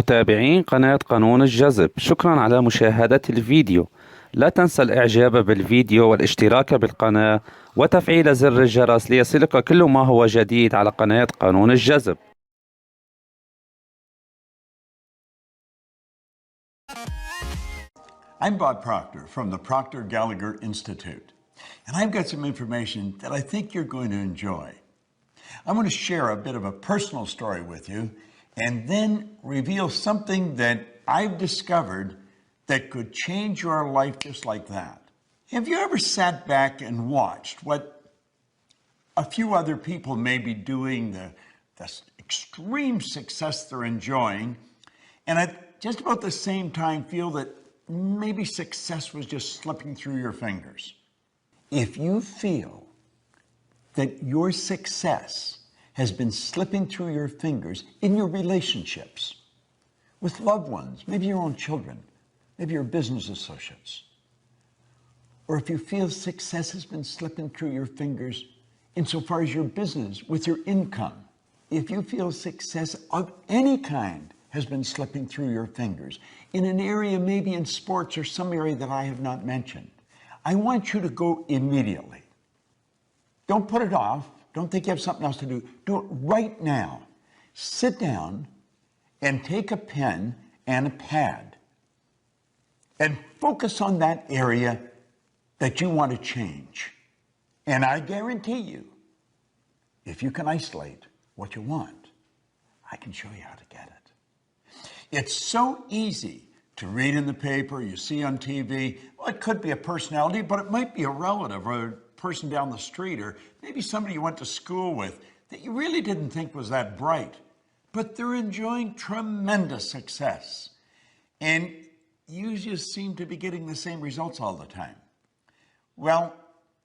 متابعين قناة قانون الجذب، شكرا على مشاهدة الفيديو. لا تنسى الإعجاب بالفيديو والاشتراك بالقناة وتفعيل زر الجرس ليصلك كل ما هو جديد على قناة قانون الجذب. I'm Bob Proctor from the Proctor Gallagher Institute, and I've got some information that I think you're going to enjoy. I'm going to share a bit of a personal story with you and then reveal something that I've discovered that could change your life just like that. Have you ever sat back and watched what a few other people may be doing, the extreme success they're enjoying, and at just about the same time feel that maybe success was just slipping through your fingers? If you feel that your success has been slipping through your fingers in your relationships with loved ones, maybe your own children, maybe your business associates, or if you feel success has been slipping through your fingers insofar as your business, with your income, if you feel success of any kind has been slipping through your fingers in an area, maybe in sports or some area that I have not mentioned, I want you to go immediately. Don't put it off. Don't think you have something else to do. Do it right now. Sit down and take a pen and a pad and focus on that area that you want to change. And I guarantee you, if you can isolate what you want, I can show you how to get it. It's so easy to read in the paper, you see on TV. Well, it could be a personality, but it might be a relative or a person down the street, or maybe somebody you went to school with that you really didn't think was that bright, but they're enjoying tremendous success. And you just seem to be getting the same results all the time. Well,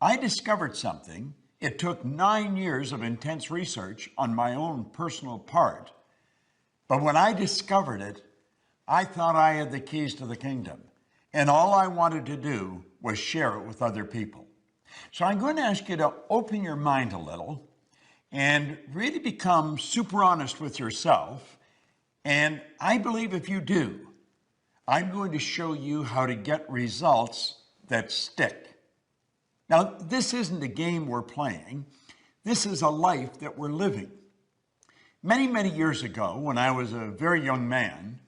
I discovered something. It took 9 years of intense research on my own personal part. But when I discovered it, I thought I had the keys to the kingdom. And all I wanted to do was share it with other people. So I'm going to ask you to open your mind a little and really become super honest with yourself. And I believe if you do, I'm going to show you how to get results that stick. Now, this isn't a game we're playing. This is a life that we're living. Many, many years ago, when I was a very young man,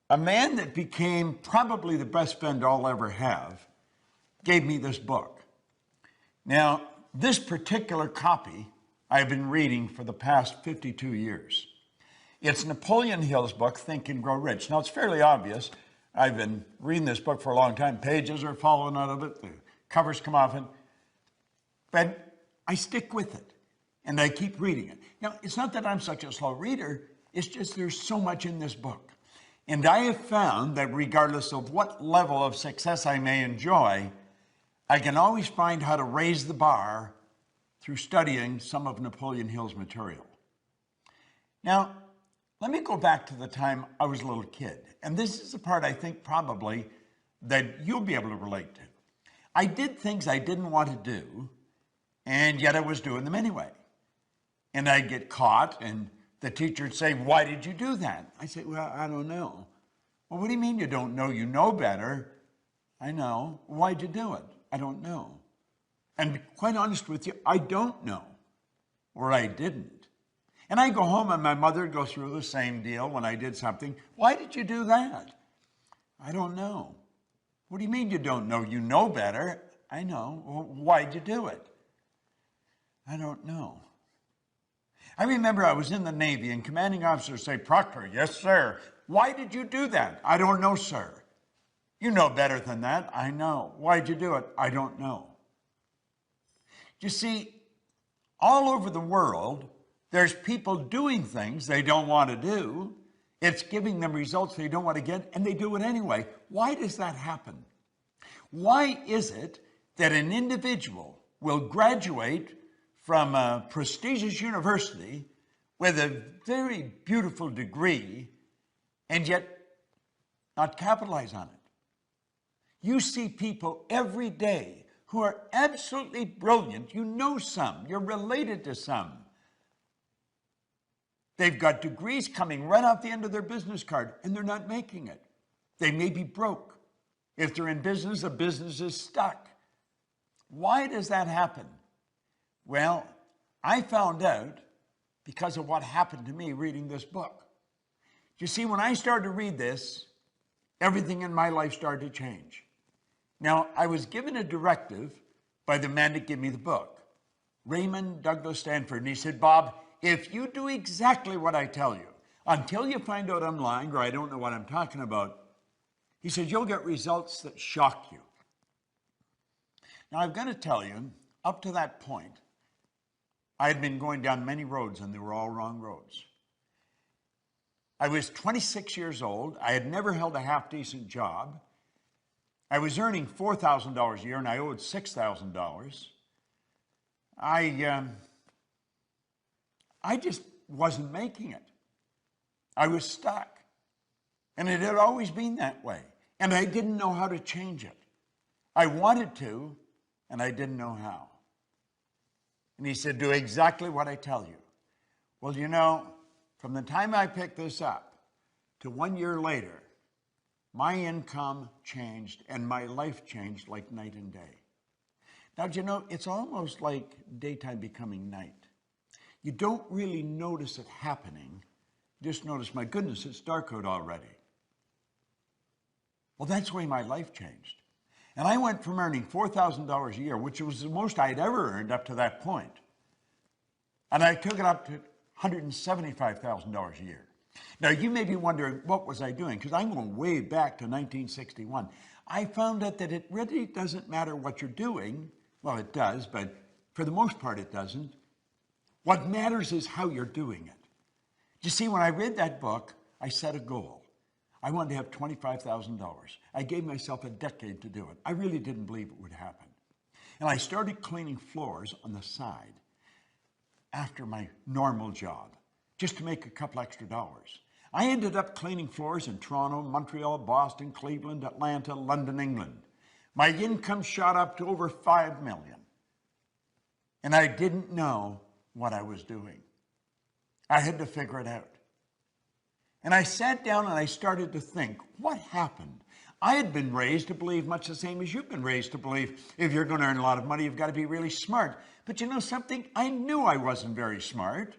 a man that became probably the best friend I'll ever have gave me this book. Now, this particular copy I've been reading for the past 52 years. It's Napoleon Hill's book, Think and Grow Rich. Now, it's fairly obvious. I've been reading this book for a long time. Pages are falling out of it. The covers come off it. But I stick with it, and I keep reading it. Now, it's not that I'm such a slow reader. It's just there's so much in this book. And I have found that regardless of what level of success I may enjoy, I can always find how to raise the bar through studying some of Napoleon Hill's material. Now, let me go back to the time I was a little kid. And this is the part I think probably that you'll be able to relate to. I did things I didn't want to do, and yet I was doing them anyway. And I'd get caught, and the teacher would say, "Why did you do that?" I say, "Well, I don't know." "Well, what do you mean you don't know? You know better." "I know." "Why'd you do it?" "I don't know." And to be quite honest with you, I don't know, or I didn't. And I go home and my mother would go through the same deal when I did something. "Why did you do that?" "I don't know." "What do you mean you don't know? You know better." "I know." "Well, why'd you do it?" "I don't know." I remember I was in the Navy and commanding officers say, "Proctor." "Yes, sir." "Why did you do that?" "I don't know, sir." "You know better than that." "I know." "Why'd you do it?" "I don't know." You see, all over the world, there's people doing things they don't want to do. It's giving them results they don't want to get, and they do it anyway. Why does that happen? Why is it that an individual will graduate from a prestigious university with a very beautiful degree and yet not capitalize on it? You see people every day who are absolutely brilliant. You know some, you're related to some. They've got degrees coming right off the end of their business card, and they're not making it. They may be broke. If they're in business, the business is stuck. Why does that happen? Well, I found out because of what happened to me reading this book. You see, when I started to read this, everything in my life started to change. Now, I was given a directive by the man that gave me the book, Raymond Douglas Stanford, and he said, Bob, if you do exactly what I tell you, until you find out I'm lying or I don't know what I'm talking about, he said, you'll get results that shock you. Now, I've got to tell you, up to that point, I had been going down many roads and they were all wrong roads. I was 26 years old. I had never held a half-decent job. I was earning $4,000 a year and I owed $6,000. I just wasn't making it. I was stuck. And it had always been that way. And I didn't know how to change it. I wanted to, and I didn't know how. And he said, do exactly what I tell you. Well, you know, from the time I picked this up to 1 year later, my income changed and my life changed like night and day. Now, do you know, it's almost like daytime becoming night. You don't really notice it happening. Just notice, my goodness, it's dark out already. Well, that's the way my life changed. And I went from earning $4,000 a year, which was the most I'd ever earned up to that point, and I took it up to $175,000 a year. Now, you may be wondering, what was I doing? Because I'm going way back to 1961. I found out that it really doesn't matter what you're doing. Well, it does, but for the most part, it doesn't. What matters is how you're doing it. You see, when I read that book, I set a goal. I wanted to have $25,000. I gave myself a decade to do it. I really didn't believe it would happen. And I started cleaning floors on the side after my normal job, just to make a couple extra dollars. I ended up cleaning floors in Toronto, Montreal, Boston, Cleveland, Atlanta, London, England. My income shot up to over $5 million. And I didn't know what I was doing. I had to figure it out. And I sat down and I started to think, what happened? I had been raised to believe much the same as you've been raised to believe. If you're going to earn a lot of money, you've got to be really smart. But you know something? I knew I wasn't very smart.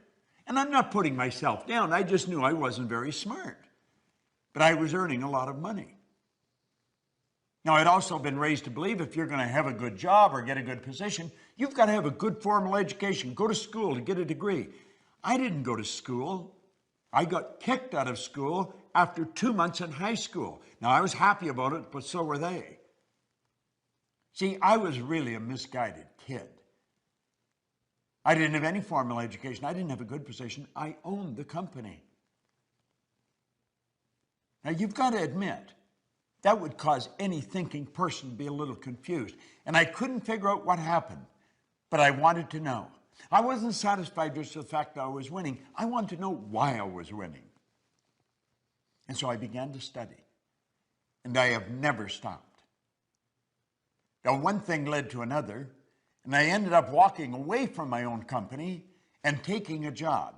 And I'm not putting myself down. I just knew I wasn't very smart. But I was earning a lot of money. Now, I'd also been raised to believe if you're going to have a good job or get a good position, you've got to have a good formal education, go to school to get a degree. I didn't go to school. I got kicked out of school after 2 months in high school. Now, I was happy about it, but so were they. See, I was really a misguided kid. I didn't have any formal education. I didn't have a good position. I owned the company. Now, you've got to admit, that would cause any thinking person to be a little confused. And I couldn't figure out what happened, but I wanted to know. I wasn't satisfied just with the fact that I was winning. I wanted to know why I was winning. And so I began to study. And I have never stopped. Now, one thing led to another, and I ended up walking away from my own company and taking a job.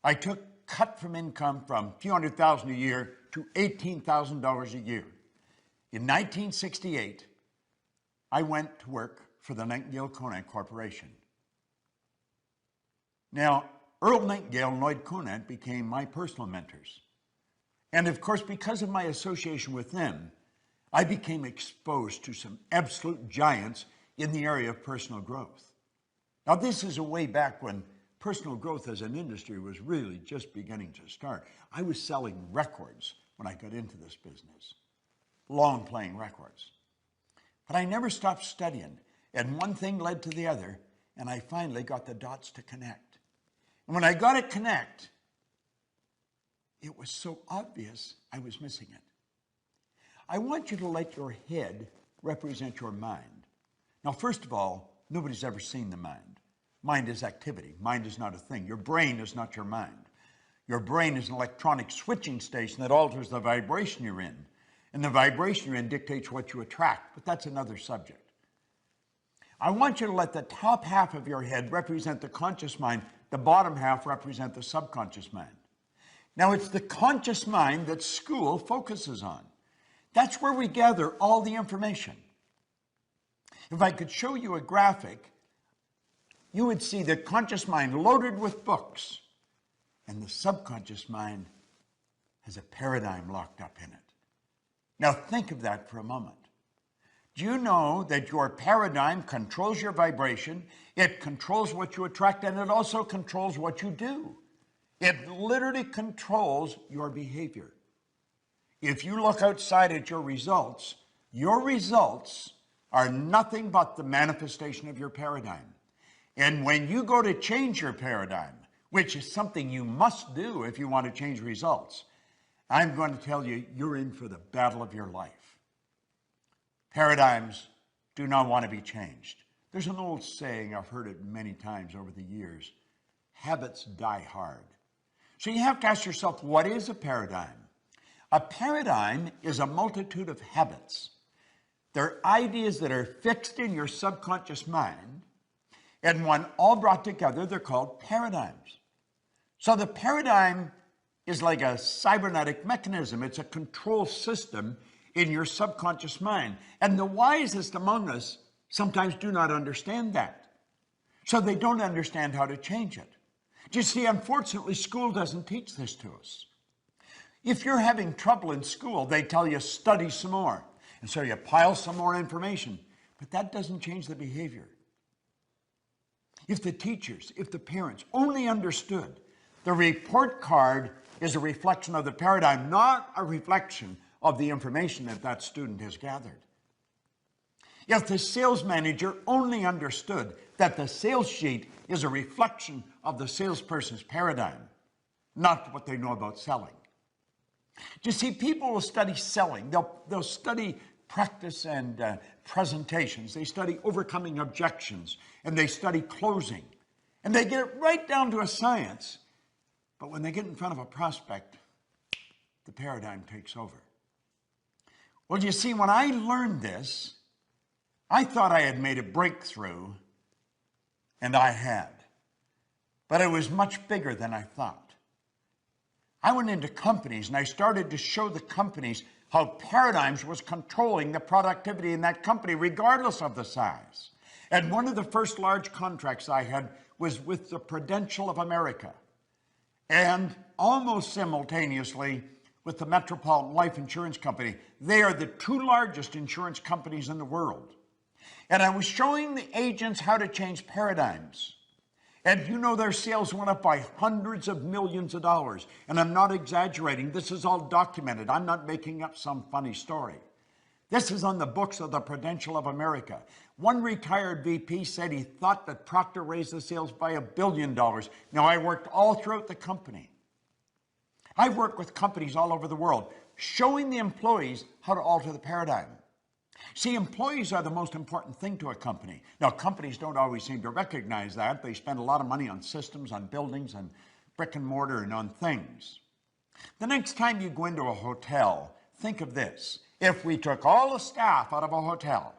I took cut from income from a few $100,000 a year to $18,000 a year. In 1968, I went to work for the Nightingale Conant Corporation. Now, Earl Nightingale and Lloyd Conant became my personal mentors. And of course, because of my association with them, I became exposed to some absolute giants in the area of personal growth. Now, this is a way back when personal growth as an industry was really just beginning to start. I was selling records when I got into this business, long playing records. But I never stopped studying, and one thing led to the other, and I finally got the dots to connect. And when I got it connect, it was so obvious I was missing it. I want you to let your head represent your mind. Now, first of all, nobody's ever seen the mind. Mind is activity. Mind is not a thing. Your brain is not your mind. Your brain is an electronic switching station that alters the vibration you're in. And the vibration you're in dictates what you attract, but that's another subject. I want you to let the top half of your head represent the conscious mind. The bottom half represent the subconscious mind. Now, it's the conscious mind that school focuses on. That's where we gather all the information. If I could show you a graphic, you would see the conscious mind loaded with books, and the subconscious mind has a paradigm locked up in it. Now think of that for a moment. Do you know that your paradigm controls your vibration, it controls what you attract, and it also controls what you do? It literally controls your behavior. If you look outside at your results are nothing but the manifestation of your paradigm. And when you go to change your paradigm, which is something you must do if you want to change results, I'm going to tell you, you're in for the battle of your life. Paradigms do not want to be changed. There's an old saying, I've heard it many times over the years, habits die hard. So you have to ask yourself, what is a paradigm? A paradigm is a multitude of habits. They're ideas that are fixed in your subconscious mind, and when all brought together, they're called paradigms. So the paradigm is like a cybernetic mechanism. It's a control system in your subconscious mind. And the wisest among us sometimes do not understand that. So they don't understand how to change it. Do you see, unfortunately, school doesn't teach this to us. If you're having trouble in school, they tell you study some more. And so you pile some more information. But that doesn't change the behavior. If the teachers, if the parents only understood the report card is a reflection of the paradigm, not a reflection of the information that that student has gathered. If the sales manager only understood that the sales sheet is a reflection of the salesperson's paradigm, not what they know about selling. You see, people will study selling. They'll study practice and presentations. They study overcoming objections, and they study closing. And they get it right down to a science. But when they get in front of a prospect, the paradigm takes over. Well, you see, when I learned this, I thought I had made a breakthrough, and I had. But it was much bigger than I thought. I went into companies, and I started to show the companies how paradigms was controlling the productivity in that company, regardless of the size. And one of the first large contracts I had was with the Prudential of America, and almost simultaneously with the Metropolitan Life Insurance Company. They are the two largest insurance companies in the world. And I was showing the agents how to change paradigms. And you know, their sales went up by hundreds of millions of dollars. And I'm not exaggerating. This is all documented. I'm not making up some funny story. This is on the books of the Prudential of America. One retired VP said he thought that Procter raised the sales by $1 billion. Now, I worked all throughout the company. I've worked with companies all over the world, showing the employees how to alter the paradigm. See, employees are the most important thing to a company. Now, companies don't always seem to recognize that. They spend a lot of money on systems, on buildings, and brick and mortar, and on things. The next time you go into a hotel, think of this. If we took all the staff out of a hotel,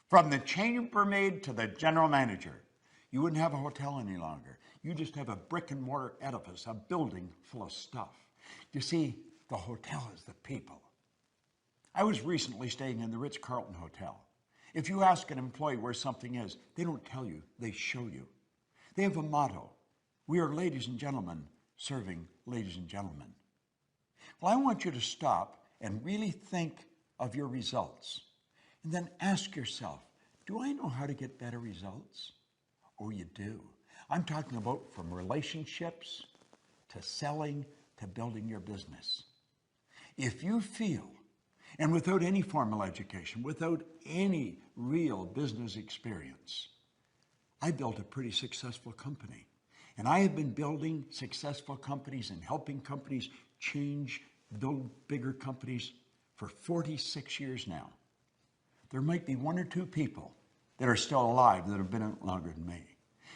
from the chambermaid to the general manager, you wouldn't have a hotel any longer. You just have a brick and mortar edifice, a building full of stuff. You see, the hotel is the people. I was recently staying in the Ritz-Carlton Hotel. If you ask an employee where something is, they don't tell you, they show you. They have a motto: we are ladies and gentlemen serving ladies and gentlemen. Well, I want you to stop and really think of your results. And then ask yourself, do I know how to get better results? Oh, you do. I'm talking about from relationships to selling to building your business. If you feel, and without any formal education, without any real business experience, I built a pretty successful company. And I have been building successful companies and helping companies change, build bigger companies for 46 years now. There might be one or two people that are still alive that have been out longer than me.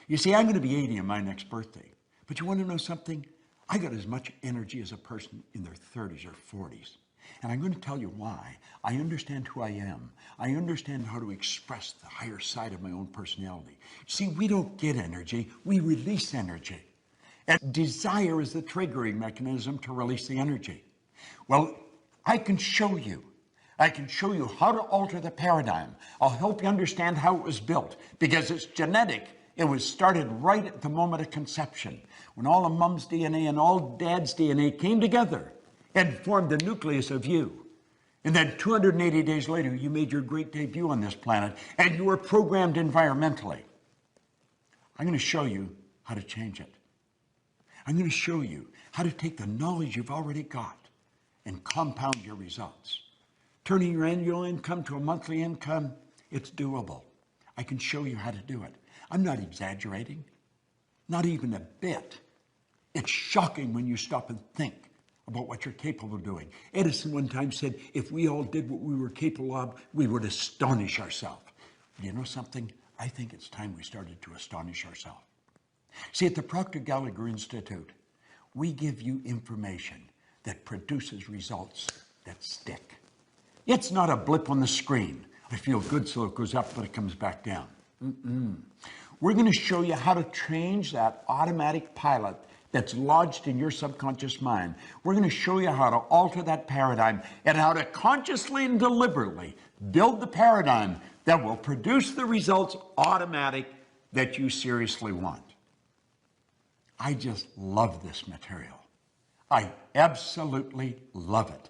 You see, I'm going to be 80 on my next birthday. But you want to know something? I got as much energy as a person in their 30s or 40s. And I'm going to tell you why. I understand who I am. I understand how to express the higher side of my own personality. See, we don't get energy, we release energy. And desire is the triggering mechanism to release the energy. Well, I can show you. I can show you how to alter the paradigm. I'll help you understand how it was built, because it's genetic. It was started right at the moment of conception, when all of mom's DNA and all dad's DNA came together and formed the nucleus of you. And then 280 days later, you made your great debut on this planet, and you were programmed environmentally. I'm going to show you how to change it. I'm going to show you how to take the knowledge you've already got and compound your results. Turning your annual income to a monthly income, it's doable. I can show you how to do it. I'm not exaggerating, not even a bit. It's shocking when you stop and think about what you're capable of doing. Edison one time said, if we all did what we were capable of, we would astonish ourselves. You know something? I think it's time we started to astonish ourselves. See, at the Proctor Gallagher Institute, we give you information that produces results that stick. It's not a blip on the screen. I feel good, so it goes up, but it comes back down. We're going to show you how to change that automatic pilot that's lodged in your subconscious mind. We're going to show you how to alter that paradigm and how to consciously and deliberately build the paradigm that will produce the results automatic that you seriously want. I just love this material. I absolutely love it.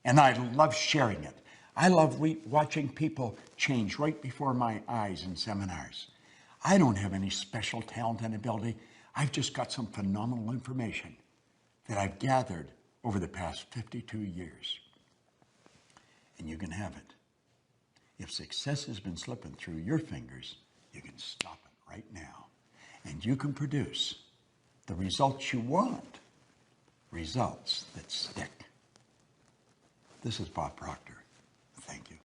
And I love sharing it. I love watching people change right before my eyes in seminars. I don't have any special talent and ability. I've just got some phenomenal information that I've gathered over the past 52 years. And you can have it. If success has been slipping through your fingers, you can stop it right now. And you can produce the results you want, results that stick. This is Bob Proctor.